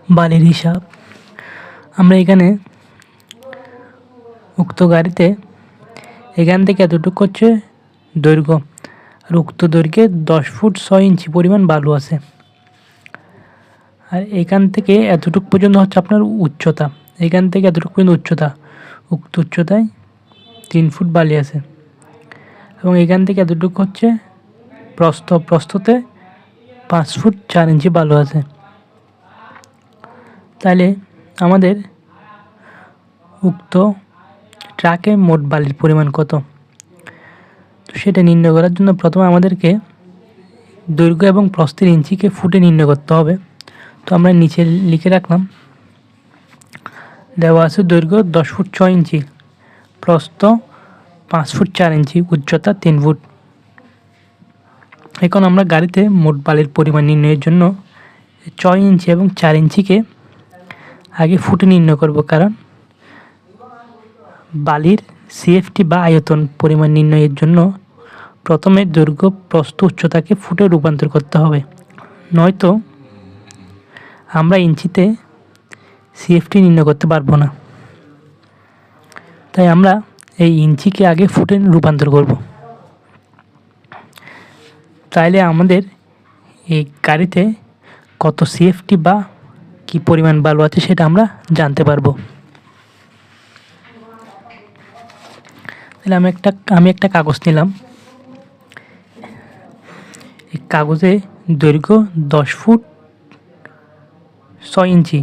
বালির হিসাব। আমরা এখানে উক্ত গাড়িতে এখান থেকে এতটুকু হচ্ছে দৈর্ঘ্য, আর উক্ত দৈর্ঘ্যে 10 ফুট 6 ইঞ্চি পরিমাণ বালু আছে। আর এখান থেকে এতটুকু পর্যন্ত হচ্ছে আপনার উচ্চতা, এখান থেকে এতটুকু পর্যন্ত উচ্চতা, উক্ত উচ্চতায় 3 ফুট বালি আছে। এবং এখান থেকে এতটুকু হচ্ছে প্রস্থতে 5 ফুট 4 ইঞ্চি বালু আছে। তাহলে আমাদের উক্ত ট্রাকে মোট বালির পরিমাণ কত, তো সেটা নির্ণয় করার জন্য প্রথমে আমাদেরকে দৈর্ঘ্য এবং প্রস্থের ইঞ্চিকে ফুটে নির্ণয় করতে হবে। তো আমরা নিচে লিখে রাখলাম, দেওয়া আছে দৈর্ঘ্য 10 ফুট 6 ইঞ্চি, প্রস্থ 5 ফুট 4 ইঞ্চি, উচ্চতা 3 ফুট। এখন আমরা গাড়িতে মোট বালির পরিমাণ নির্ণয়ের জন্য 6 ইঞ্চি এবং 4 ইঞ্চিকে আগে ফুটে নির্ণয় করব, কারণ বালির সিএফটি বা আয়তন পরিমাণ নির্ণয়ের জন্য প্রথমে দৈর্ঘ্য প্রস্থ উচ্চতাকে ফুটে রূপান্তর করতে হবে, নয়তো আমরা ইঞ্চিতে সিএফটি নির্ণয় করতে পারবো না। তাই আমরা এই ইঞ্চিকে আগে ফুটে রূপান্তর করব। তাইলে আমাদের এই গাড়িতে কত সিএফটি বা কি পরিমাণ বালু আছে সেটা আমরা জানতে পারবো। তাহলে আমি একটা কাগজ নিলাম। এই কাগজে দৈর্ঘ্য 10 ফুট 6 ইঞ্চি,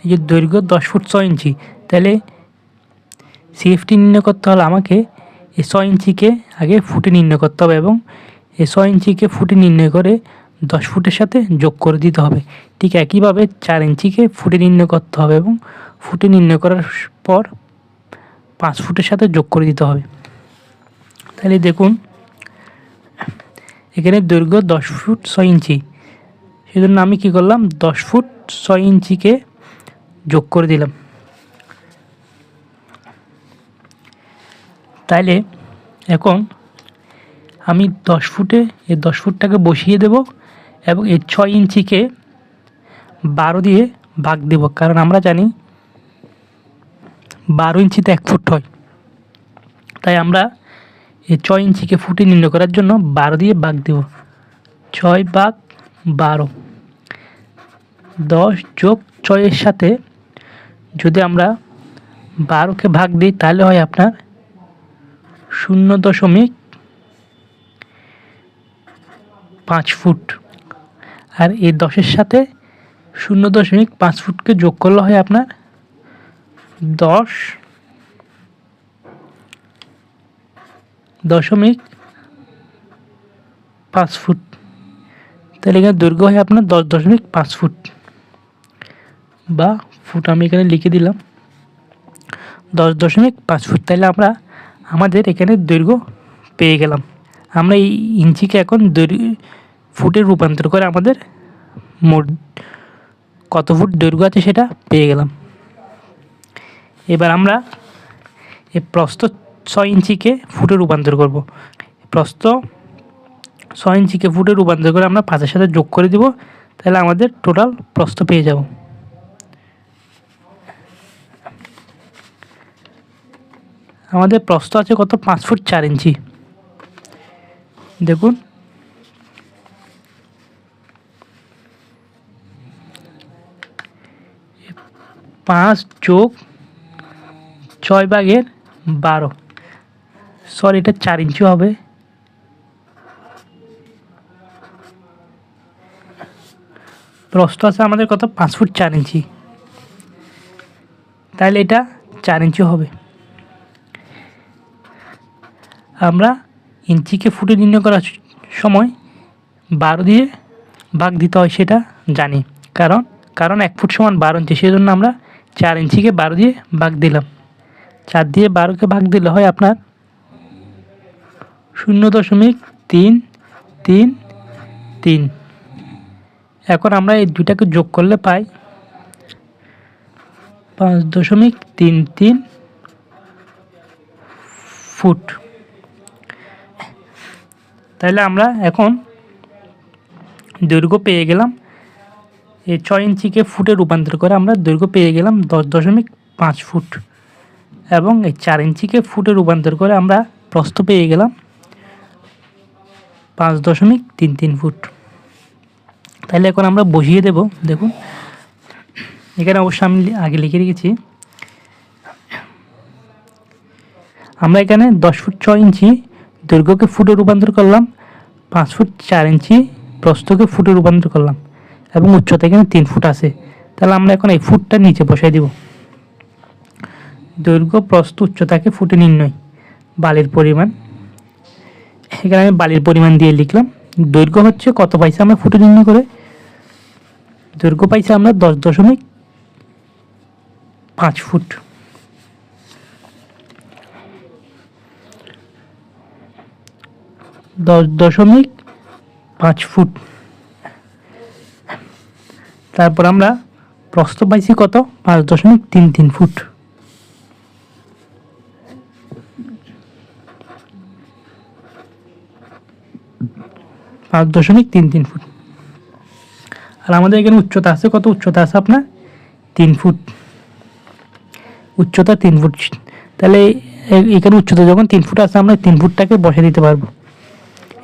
এই যে দৈর্ঘ্য 10 ফুট 6 ইঞ্চি, তাহলে সিএফটি নির্ণয় করতে হলে আমাকে এই 6 ইঞ্চিকে আগে ফুটে নির্ণয় করতে হবে, এবং এই 6 ইঞ্চিকে ফুটে নির্ণয় করে 10 ফুটের সাথে যোগ করে দিতে হবে। ঠিক একইভাবে 4 ইঞ্চিকে ফুটে নির্ণয় করতে হবে, এবং ফুটে নির্ণয় করার পর 5 ফুটের সাথে যোগ করে দিতে হবে। তাহলে দেখুন এখানে দৈর্ঘ্য 10 ফুট 6 ইঞ্চি, সেজন্য আমি কি করলাম, 10 ফুট 6 ইঞ্চিকে যোগ করে দিলাম। তাইলে এখন আমি 10 ফুটটাকে বসিয়ে দেব, এবং এই 6 ইঞ্চিকে 12 দিয়ে ভাগ দেব, কারণ আমরা জানি 12 ইঞ্চিতে 1 ফুট হয়। তাই আমরা এই 6 ইঞ্চিকে ফুটে নির্ণয় করার জন্য 12 দিয়ে ভাগ দেব। 6 ভাগ 12, 10 যোগ 6 এর সাথে যদি আমরা 12কে ভাগ দিই তাহলে হয় আপনার 0.5 ফুট। আর এই 10-এর সাথে 0.5 ফুটকে যোগ করলে হয় আপনার 10.5 ফুট। তাহলে এখানে দৈর্ঘ্য হয় আপনার 10.5 ফুট, বা ফুট আমি এখানে লিখে দিলাম 10.5 ফুট। তাহলে আমরা আমাদের এখানে দৈর্ঘ্য পেয়ে গেলাম। আমরা এই ইঞ্চিকে এখন ফুটে রূপান্তর করে আমাদের মোট কত ফুট দৈর্ঘ্য আছে সেটা পেয়ে গেলাম। এবার আমরা এই প্রস্থ 6 ইঞ্চিকে ফুটে রূপান্তর করব। প্রস্থ 6 ইঞ্চিকে ফুটে রূপান্তর করে আমরা 5-এর সাথে যোগ করে দিব, তাহলে আমাদের টোটাল প্রস্থ পেয়ে যাব। আমাদের প্রস্থ আছে কত, 5 ফুট 4 ইঞ্চি। দেখুন 5 যোগ 6 ভাগের 12, সরি এটা 4 ইঞ্চি হবে। প্রস্থ আছে আমাদের কত, 5 ফুট 4 ইঞ্চি, তাহলে এটা 4 ইঞ্চি হবে। আমরা ইঞ্চিকে ফুটে নির্ণয় করার সময় 12 দিয়ে ভাগ দিতে হয় সেটা জানি, কারণ 1 ফুট সমান 12 ইঞ্চি, সেই জন্য আমরা 4 ইঞ্চিকে 12 দিয়ে ভাগ দিলাম। 4 দিয়ে 12কে ভাগ দিলে হয় আপনার 0.333। এখন আমরা এই দুটাকে যোগ করলে পাই 5.33 ফুট। তাহলে আমরা এখন দৈর্ঘ্য পেয়ে গেলাম, এই 6 ইঞ্চিকে ফুটে রূপান্তর করে আমরা দৈর্ঘ্য পেয়ে গেলাম 10.5 ফুট, এবং এই 4 ইঞ্চিকে ফুটে রূপান্তর করে আমরা প্রস্থ পেয়ে গেলাম 5.33 ফুট। তাহলে এখন আমরা বসিয়ে দেব। দেখুন এখানে অবশ্য আমি আগে লিখে রেখেছি। আমরা এখানে 10 ফুট 6 ইঞ্চি দৈর্ঘ্যকে ফুটে রূপান্তর করলাম, 5 ফুট 4 ইঞ্চি প্রস্থকে ফুটে রূপান্তর করলাম, এবং উচ্চতা এখানে 3 ফুট আছে। তাহলে আমরা এখন এই ফুটটা নিচে বসাই দিব। দৈর্ঘ্য প্রস্থ উচ্চতাকে ফুটে নির্ণয়, বালির পরিমাণ। এখানে আমি বালির পরিমাণ দিয়ে লিখলাম। দৈর্ঘ্য হচ্ছে কত পাইছে আমরা ফুটে নির্ণয় করে, দৈর্ঘ্য পাইছে আমরা 10.5 ফুট। 10.5 ফুট। তারপর আমরা প্রস্থ পাইছি কত, 5.33 ফুট। আর আমাদের এখানে উচ্চতা আছে কত, উচ্চতা আছে আপনার 3 ফুট, উচ্চতা 3 ফুট। তাহলে এখানে উচ্চতা যখন 3 ফুট আছে, আমরা 3 ফুটটাকে বসে দিতে পারবো।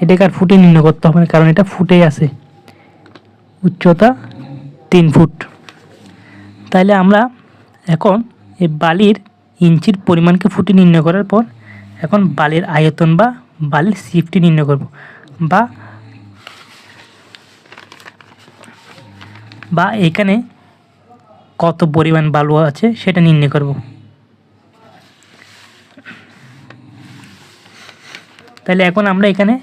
এটাকে আর ফুটে নির্ণয় করতে হবে না, কারণ এটা ফুটেই আছে, উচ্চতা 3 ফুট। তাহলে আমরা এখন এই বালির ইঞ্চির পরিমাণকে ফুটে নির্ণয় করার পর এখন বালির আয়তন বা বালির সিএফটি নির্ণয় করব, বা এখানে কত পরিমাণ বালু আছে সেটা নির্ণয় করব। তাহলে এখন আমরা এখানে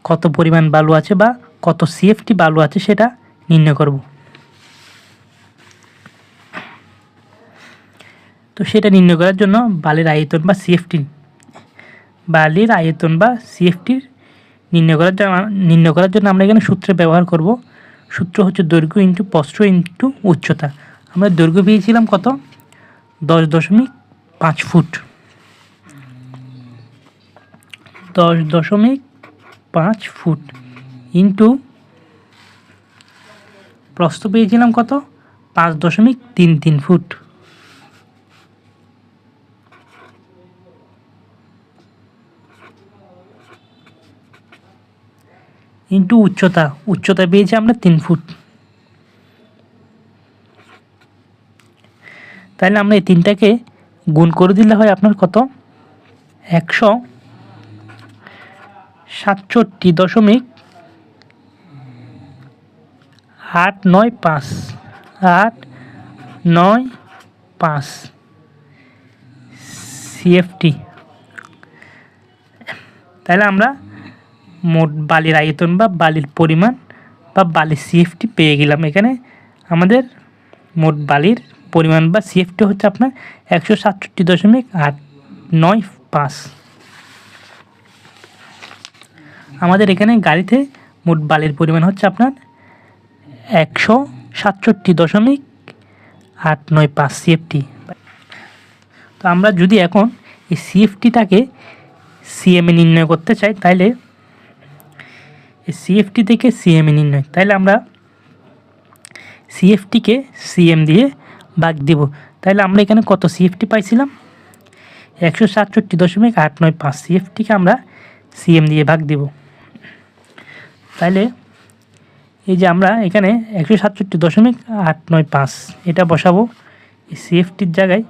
কত পরিমাণ বালু আছে বা কত সিএফটি বালু আছে সেটা নির্ণয় করব। তো সেটা নির্ণয় করার জন্য বালির আয়তন বা সিএফটির নির্ণয় করার জন্য আমরা এখানে সূত্র ব্যবহার করব। সূত্র হচ্ছে দৈর্ঘ্য ইন্টু প্রস্থ ইন্টু উচ্চতা। আমরা দৈর্ঘ্য পেয়েছিলাম কত, 10.5 ফুট। 10.5 ফুট ইন্টু প্রস্থ পেয়েছিলাম কত, 5.33 ফুট। ইন্টু উচ্চতা পেয়েছি আমরা 3 ফুট। তাহলে আমরা এই তিনটাকে গুণ করে দিলে হয় আপনার কত, 167.895 সিএফটি। তাহলে আমরা মোট বালির আয়তন বা বালির পরিমাণ বা বালির সিএফটি পেয়ে গেলাম। এখানে আমাদের মোট বালির পরিমাণ বা সিএফটি হচ্ছে আপনার 167.895। আমাদের এখানে গাড়িতে মোট বালির পরিমাণ হচ্ছে আপনার 167.895 সিএফটি। তো আমরা যদি এখন এই সিএফটিটাকে সিএমে নির্ণয় করতে চাই, তাইলে এই সিএফটি থেকে সিএমে নির্ণয়, তাইলে আমরা সিএফটিকে সিএম দিয়ে ভাগ দিব। তাহলে আমরা এখানে কত সিএফটি পাইছিলাম, 167.895 সিএফটিকে আমরা সিএম দিয়ে ভাগ দিব। তাহলে এই যে আমরা এখানে 167.895 এটা বসাবো এই সিএফটির জায়গায়।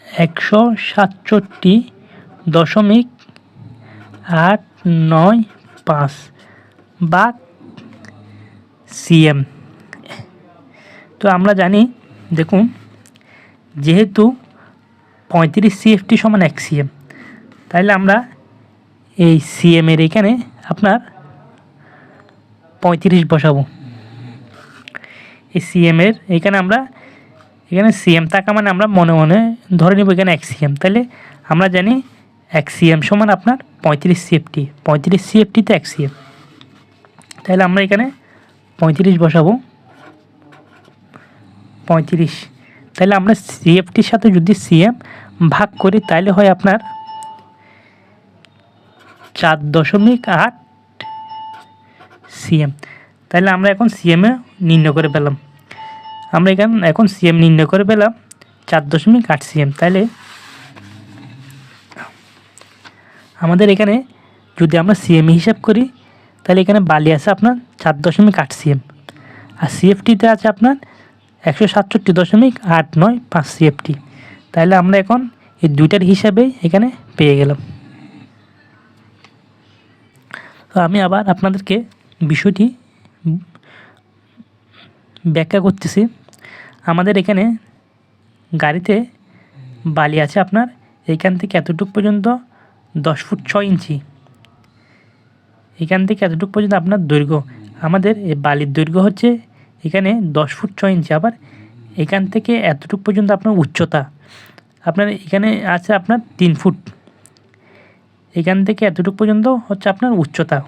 167.895 ভাগ সিএম। তো আমরা জানি, দেখুন যেহেতু 35 সিএফটি সমান 1 সিএম, তাহলে আমরা এই সিএমের এখানে আপনার 35 বসাবো। এই সিএমের এখানে আমরা এখানে সিএম থাকা মানে আমরা মনে মনে ধরে নেব এখানে 1 সিএম। তাহলে আমরা জানি 1 সিএম সমান আপনার 35 সিএফটি, 35 সিএফটিতে 1 সিএম। তাহলে আমরা এখানে 35 বসাবো, 35। তাহলে আমরা সিএফটির সাথে যদি সিএম ভাগ করি তাহলে হয় আপনার 4.8 সিএম। তাহলে আমরা এখন সিএমে নির্ণয় করে পেলাম। আমরা এখন সিএম নির্ণয় করে পেলাম 4.8 সিএম। তাহলে আমাদের এখানে যদি আমরা সিএম হিসাব করি তাহলে এখানে বালি আছে আপনার 4.8 সিএম, আর সিএফটিতে আছে আপনার 167.895 সিএফটি। তাহলে আমরা এখন এই দুইটার হিসাবে এখানে পেয়ে গেলাম। তো আমি আবার আপনাদেরকে বিষয়টি ব্যাখ্যা করতেছি। আমাদের এখানে গাড়িতে বালি আছে আপনার এইখান থেকে এতটুকু পর্যন্ত 10 ফুট 6 ইঞ্চি, এখান থেকে এতটুকু পর্যন্ত আপনার দৈর্ঘ্য। আমাদের এই বালির দৈর্ঘ্য হচ্ছে এখানে 10 ফুট 6 ইঞ্চি। আবার এখান থেকে এতটুকু পর্যন্ত আপনার উচ্চতা আপনার এখানে আছে আপনার 3 ফুট। এখান থেকে এতটুকু পর্যন্ত হচ্ছে আপনার উচ্চতা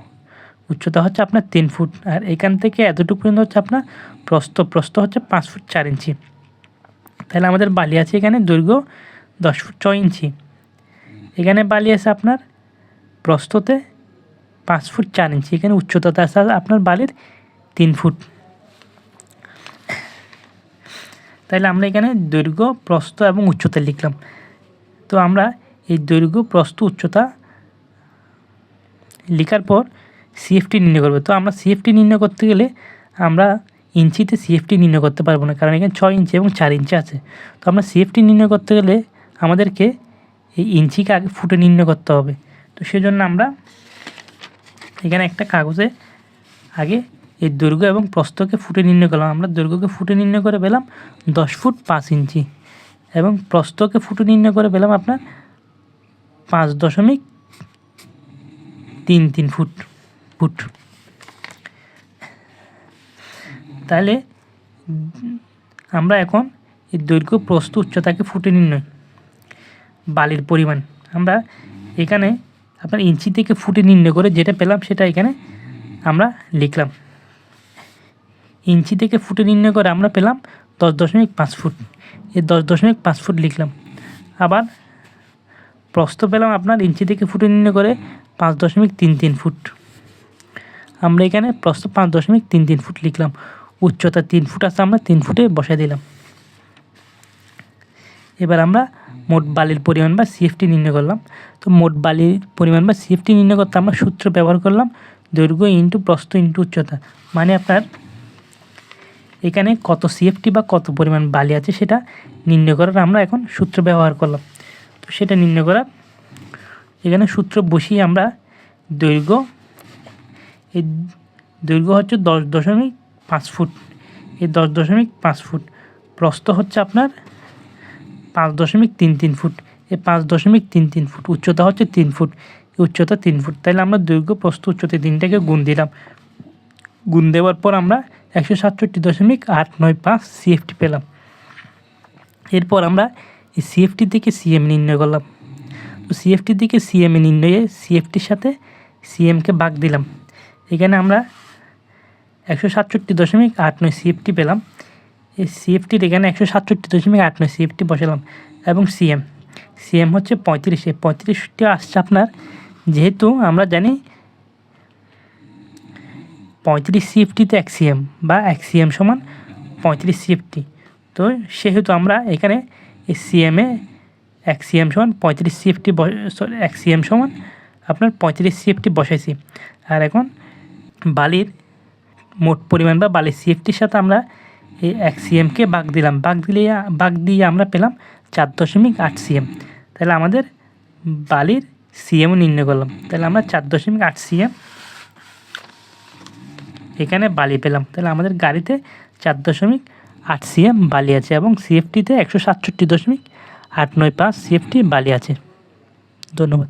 হচ্ছে আপনার 3 ফুট, আর এখান থেকে এতটুকু পর্যন্ত হচ্ছে আপনার প্রস্থ হচ্ছে 5 ফুট 4 ইঞ্চি। তাহলে আমাদের বালি আছে এখানে দৈর্ঘ্য 10 ফুট 6 ইঞ্চি, এখানে বালি আছে আপনার প্রস্থতে 5 ফুট 4 ইঞ্চি, এখানে উচ্চতাতে আছে আপনার বালির 3 ফুট। তাহলে আমরা এখানে দৈর্ঘ্য, প্রস্থ এবং উচ্চতা লিখলাম। তো আমরা এই দৈর্ঘ্য, প্রস্থ, উচ্চতা লেখার পর সিএফটি নির্ণয় করবো। তো আমরা সিএফটি নির্ণয় করতে গেলে আমরা ইঞ্চিতে সিএফটি নির্ণয় করতে পারবো না, কারণ এখানে 6 ইঞ্চি এবং 4 ইঞ্চি আছে। তো আমরা সিএফটি নির্ণয় করতে গেলে আমাদেরকে এই ইঞ্চিকে আগে ফুটে নির্ণয় করতে হবে। তো সেজন্য আমরা এখানে একটা কাগজে আগে এই দৈর্ঘ্য এবং প্রস্থকে ফুটে নির্ণয় করলাম। আমরা দৈর্ঘ্যকে ফুটে নির্ণয় করে পেলাম 10 ফুট 5 ইঞ্চি এবং প্রস্থকে ফুটে নির্ণয় করে পেলাম আপনার 5.33 ফুট। তাহলে আমরা এখন এই দৈর্ঘ্য, প্রস্থ, উচ্চতাকে ফুটে নির্ণয় বালির পরিমাণ আমরা এখানে আপনার ইঞ্চি থেকে ফুটে নির্ণয় করে যেটা পেলাম সেটা এখানে আমরা লিখলাম। ইঞ্চি থেকে ফুটে নির্ণয় করে আমরা পেলাম 10.5 ফুট, এই 10.5 ফুট লিখলাম। আবার প্রস্থ পেলাম আপনার ইঞ্চি থেকে ফুটে নির্ণয় করে 5.33 ফুট, আমরা এখানে প্রস্থ 5.33 ফুট লিখলাম। উচ্চতা 3 ফুট আছে, আমরা 3 ফুটে বসাই দিলাম। এবার আমরা মোট বালির পরিমাণ বা সিএফটি নির্ণয় করলাম। তো মোট বালির পরিমাণ বা সিএফটি নির্ণয় করতে আমরা সূত্র ব্যবহার করলাম দৈর্ঘ্য ইন্টু প্রস্থ ইন্টু উচ্চতা। মানে আপনার এখানে কত সিএফটি বা কত পরিমাণ বালি আছে সেটা নির্ণয় করার আমরা এখন সূত্র ব্যবহার করলাম। তো সেটা নির্ণয় করার এখানে সূত্র বসিয়ে আমরা দৈর্ঘ্য, এই দৈর্ঘ্য হচ্ছে 10.5 ফুট, এই 10.5 ফুট। প্রস্থ হচ্ছে আপনার 5.33 ফুট, এই 5.33 ফুট। উচ্চতা হচ্ছে 3 ফুট, উচ্চতা 3 ফুট। তাহলে আমরা দৈর্ঘ্য, প্রস্থ, উচ্চতা 3টাকে গুণ দিলাম। গুণ দেওয়ার পর আমরা 167.895 সিএফটি পেলাম। এরপর আমরা এই সিএফটি থেকে সিএম নির্ণয় করলাম। তো সিএফটি থেকে সিএম নির্ণয়ে সিএফটির সাথে সিএমকে ভাগ দিলাম। এখানে আমরা 167.89 সিএফটি পেলাম। এই সিএফটির এখানে 167.89 সিএফটি বসালাম এবং সিএম হচ্ছে 35। এই 35টি আসছে আপনার, যেহেতু আমরা জানি 35 সিএফটিতে 1 সিএম বা 1 সিএম সমান 35 সিএফটি। তো সেহেতু আমরা এখানে এই সিএমে 1 সিএম সমান 35 সিএফটি 1 সিএম সমান আপনার 35 সিএফটি বসাইছি। আর এখন বালির মোট পরিমাণ বা বালির সিএফটির সাথে আমরা এই 1 সিএমকে ভাগ দিলাম। ভাগ দিয়ে আমরা পেলাম 4.8 সিএম। তাহলে আমাদের বালির সিএমও নির্ণয় করলাম। তাহলে আমরা 4.8 সিএম এখানে বালি পেলাম। তাহলে আমাদের গাড়িতে 4.8 সিএম বালি আছে এবং সিএফটিতে 167.895 সিএফটি বালি আছে। ধন্যবাদ।